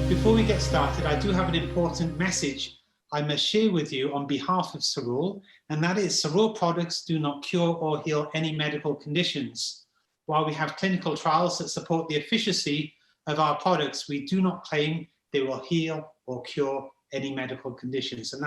Before we get started, I do have an important message I must share with you on behalf of Cerule, and that is Cerule products do not cure or heal any medical conditions. While we have clinical trials that support the efficacy of our products, we do not claim they will heal or cure any medical conditions. And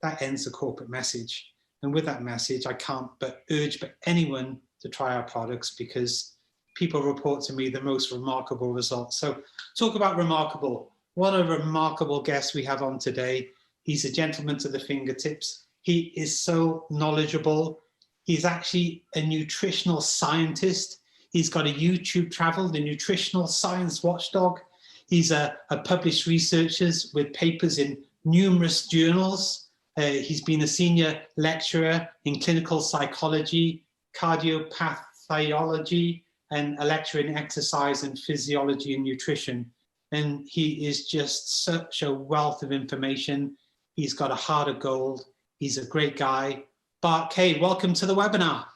that ends the corporate message. And with that message, I can't but urge anyone to try our products, because people report to me the most remarkable results. So talk about remarkable. What a remarkable guest we have on today. He's a gentleman to the fingertips. He is so knowledgeable. He's actually a nutritional scientist. He's got a YouTube channel, the Nutrition Science Watchdog. He's a published researcher with papers in numerous journals. He's been a senior lecturer in clinical psychology, cardiopathology, and a lecturer in exercise and physiology and nutrition. And he is just such a wealth of information. He's got a heart of gold. He's a great guy. Bart Kay, welcome to the webinar.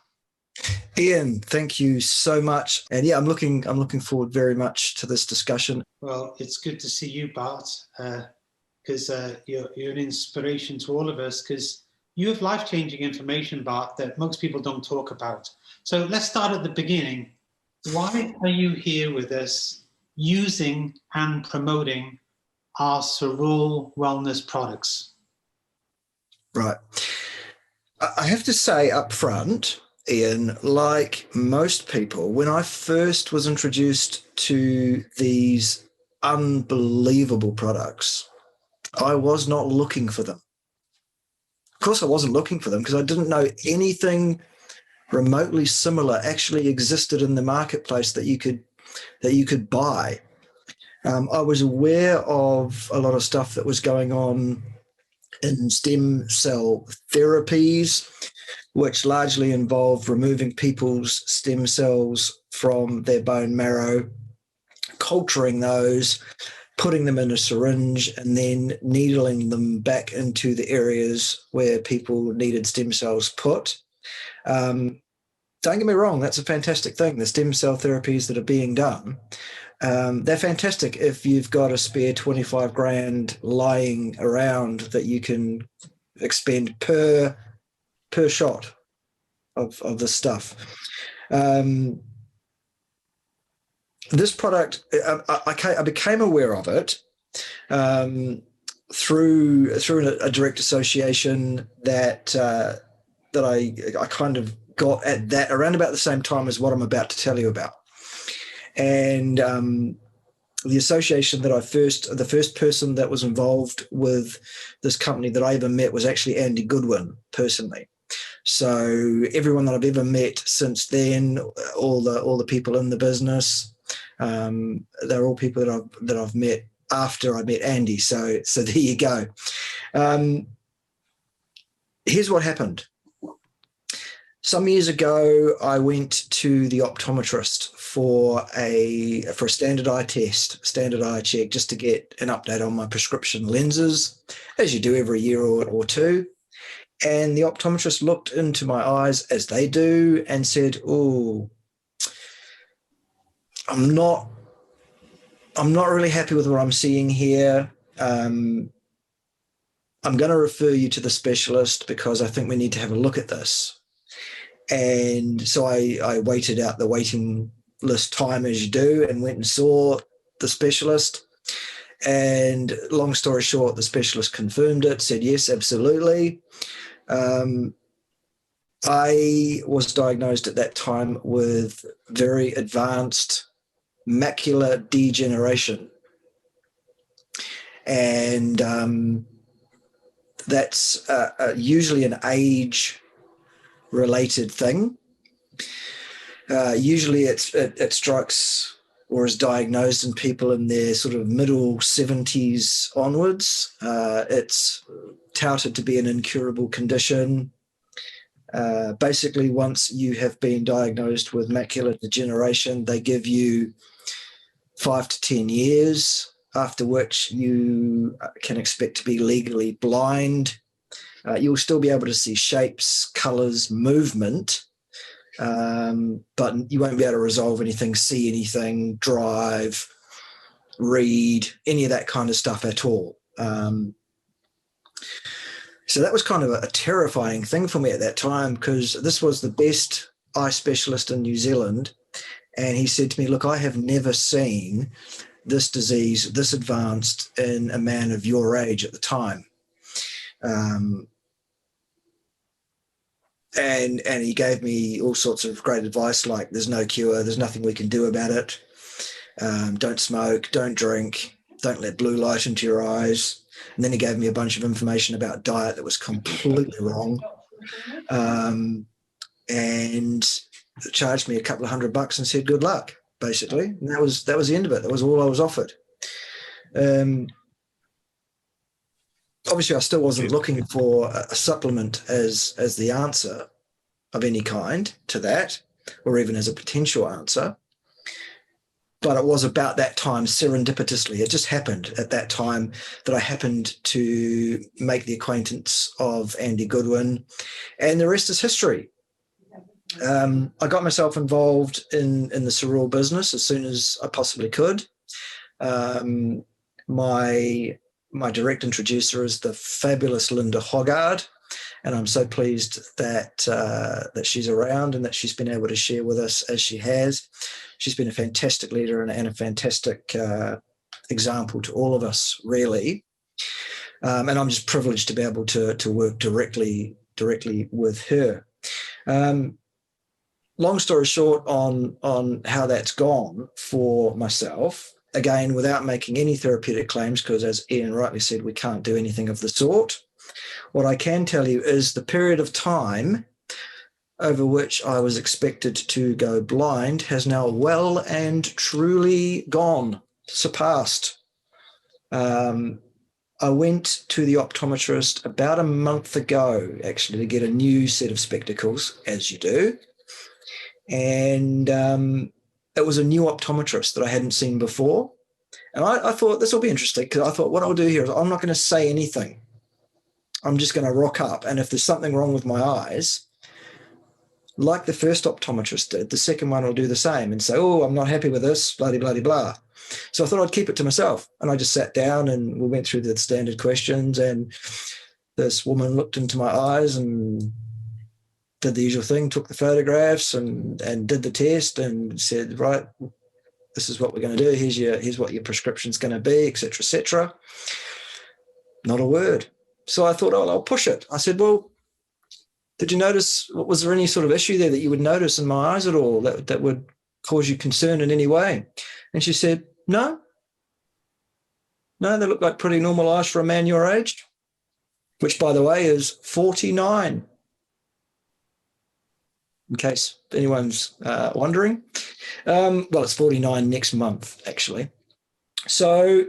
Ian, thank you so much. And yeah, I'm looking forward very much to this discussion. Well, it's good to see you, Bart, because you're an inspiration to all of us, because you have life-changing information, Bart, that most people don't talk about. So let's start at the beginning. Why are you here with us using and promoting our Cerule wellness products? Right. I have to say up front, Ian, like most people, when I first was introduced to these unbelievable products, I was not looking for them. Of course, I wasn't looking for them because I didn't know anything remotely similar actually existed in the marketplace that you could buy. I was aware of a lot of stuff that was going on in stem cell therapies, which largely involved removing people's stem cells from their bone marrow, culturing those, putting them in a syringe, and then needling them back into the areas where people needed stem cells put. Don't get me wrong, that's a fantastic thing. The stem cell therapies that are being done, they're fantastic if you've got a spare 25 grand lying around that you can expend per shot of this stuff. This product, I became aware of it through a direct association that I kind of got at that around about the same time as what I'm about to tell you about. And the association that the first person that was involved with this company that I ever met was actually Andy Goodwin personally. So everyone that I've ever met since then, all the people in the business, they're all people that I've met after I met Andy. So there you go. Here's what happened. Some years ago, I went to the optometrist for a standard eye test, standard eye check, just to get an update on my prescription lenses, as you do every year or two. And the optometrist looked into my eyes, as they do, and said, "Oh, I'm not really happy with what I'm seeing here. I'm going to refer you to the specialist because I think we need to have a look at this." And so I waited out the waiting list time, as you do, and went and saw the specialist. And long story short, the specialist confirmed it, said, yes, absolutely. I was diagnosed at that time with very advanced macular degeneration. And that's usually an age-related thing. Usually it strikes or is diagnosed in people in their sort of middle 70s onwards. It's touted to be an incurable condition. Basically, once you have been diagnosed with macular degeneration, they give you 5 to 10 years, after which you can expect to be legally blind. You'll still be able to see shapes, colours, movement, but you won't be able to resolve anything, see anything, drive, read, any of that kind of stuff at all. So that was kind of a terrifying thing for me at that time, because this was the best eye specialist in New Zealand. And he said to me, look, I have never seen this disease this advanced in a man of your age at the time. And he gave me all sorts of great advice, like there's no cure, there's nothing we can do about it. Don't smoke, don't drink, don't let blue light into your eyes. And then he gave me a bunch of information about diet that was completely wrong. And charged me a couple of $100 and said, good luck, basically. And that was the end of it. That was all I was offered. Obviously, I still wasn't looking for a supplement as the answer of any kind to that, or even as a potential answer. But it was about that time, serendipitously. It just happened at that time that I happened to make the acquaintance of Andy Goodwin, and the rest is history. I got myself involved in the Cerule business as soon as I possibly could. My direct introducer is the fabulous Linda Hoggard, and I'm so pleased that that she's around and that she's been able to share with us as she has. She's been a fantastic leader and a fantastic example to all of us, really. And I'm just privileged to be able to work directly with her. Long story short on how that's gone for myself, again, without making any therapeutic claims, because as Ian rightly said, we can't do anything of the sort. What I can tell you is the period of time over which I was expected to go blind has now well and truly gone, surpassed. I went to the optometrist about a month ago, actually, to get a new set of spectacles, as you do. And it was a new optometrist that I hadn't seen before. And I thought this will be interesting, because I thought what I'll do here is I'm not going to say anything. I'm just going to rock up. And if there's something wrong with my eyes, like the first optometrist did, the second one will do the same and say, oh, I'm not happy with this, blah, blah, blah, blah. So I thought I'd keep it to myself. And I just sat down and we went through the standard questions, and this woman looked into my eyes and did the usual thing, took the photographs and did the test and said, right, this is what we're going to do. Here's what your prescription's going to be, et cetera, et cetera. Not a word. So I thought, oh, I'll push it. I said, well, did you notice, was there any sort of issue there that you would notice in my eyes at all that would cause you concern in any way? And she said, no, they look like pretty normal eyes for a man your age, which, by the way, is 49, in case anyone's wondering. Well, it's 49 next month, actually. So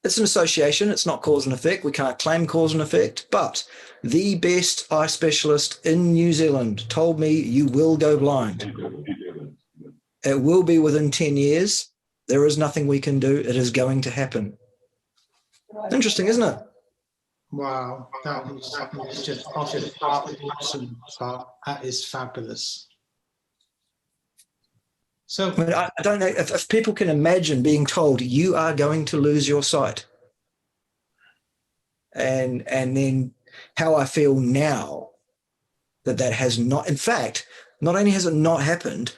it's an association. It's not cause and effect. We can't claim cause and effect, but the best eye specialist in New Zealand told me you will go blind. It will be within 10 years. There is nothing we can do. It is going to happen. Interesting, isn't it? Wow, that was just awesome. That is fabulous. So I mean, I don't know if people can imagine being told you are going to lose your sight, and then how I feel now that has not. In fact, not only has it not happened,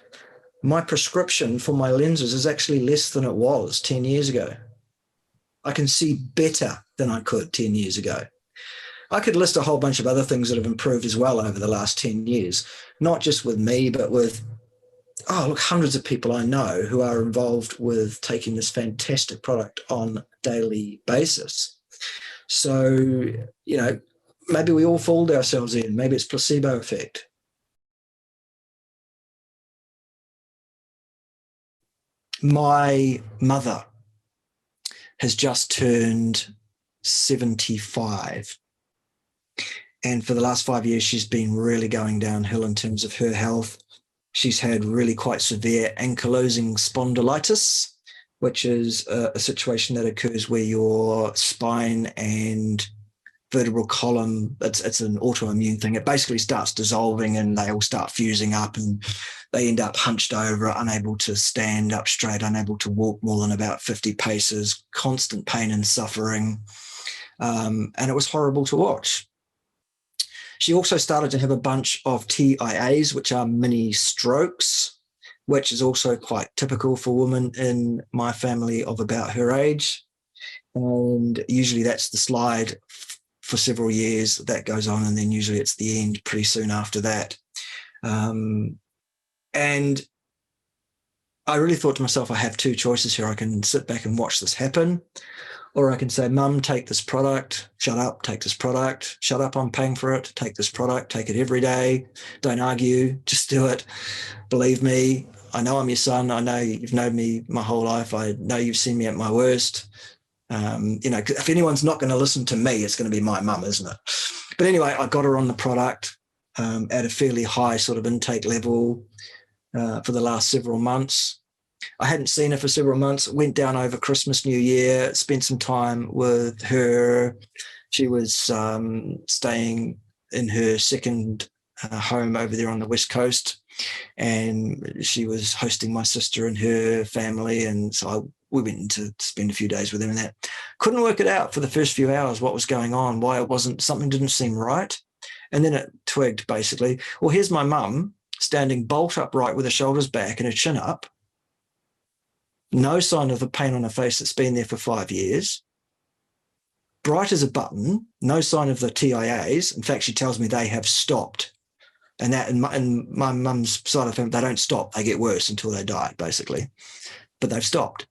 my prescription for my lenses is actually less than it was 10 years ago. I can see better than I could 10 years ago. I could list a whole bunch of other things that have improved as well over the last 10 years, not just with me, but with hundreds of people I know who are involved with taking this fantastic product on a daily basis. So, maybe we all fooled ourselves in. Maybe it's placebo effect. My mother has just turned 75. And for the last 5 years, she's been really going downhill in terms of her health. She's had really quite severe ankylosing spondylitis, which is a situation that occurs where your spine and vertebral column, it's an autoimmune thing. It basically starts dissolving and they all start fusing up and they end up hunched over, unable to stand up straight, unable to walk more than about 50 paces, constant pain and suffering. And it was horrible to watch. She also started to have a bunch of TIAs, which are mini strokes, which is also quite typical for women in my family of about her age. And usually that's the slide for several years that goes on, and then usually it's the end pretty soon after that. And I really thought to myself, I have two choices here. I can sit back and watch this happen, or I can say, Mum, take this product, shut up, take this product, shut up, I'm paying for it, take this product, take it every day, don't argue, just do it. Believe me, I know I'm your son, I know you've known me my whole life, I know you've seen me at my worst. If anyone's not going to listen to me, it's going to be my mum, isn't it? But anyway, I got her on the product at a fairly high sort of intake level for the last several months. I hadn't seen her for several months, went down over Christmas, New Year, spent some time with her. She was staying in her second home over there on the West Coast, and she was hosting my sister and her family, and so we went in to spend a few days with her and that. Couldn't work it out for the first few hours what was going on, why it wasn't, something didn't seem right. And then it twigged basically, well, here's my mum standing bolt upright with her shoulders back and her chin up. No sign of the pain on her face that's been there for 5 years. Bright as a button, no sign of the TIAs. In fact, she tells me they have stopped. And that in my mum's side of the family, they don't stop. They get worse until they die, basically. But they've stopped.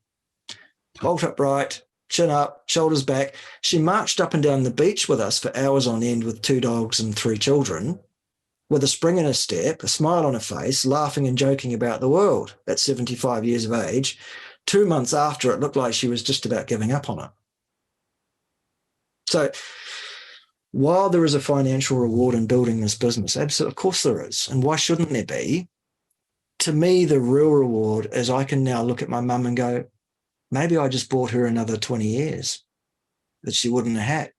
Bolt upright, chin up, shoulders back. She marched up and down the beach with us for hours on end with 2 dogs and 3 children, with a spring in her step, a smile on her face, laughing and joking about the world at 75 years of age. 2 months after, it looked like she was just about giving up on it. So while there is a financial reward in building this business, absolutely, of course there is. And why shouldn't there be? To me, the real reward is I can now look at my mum and go, maybe I just bought her another 20 years that she wouldn't have had.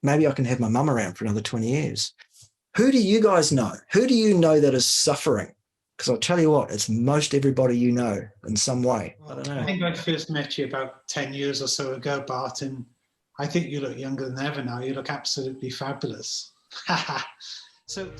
Maybe I can have my mum around for another 20 years. Who do you guys know? Who do you know that is suffering? Because I'll tell you what, it's most everybody you know in some way. I don't know. I think I first met you about 10 years or so ago, Bart, and I think you look younger than ever now. You look absolutely fabulous. So.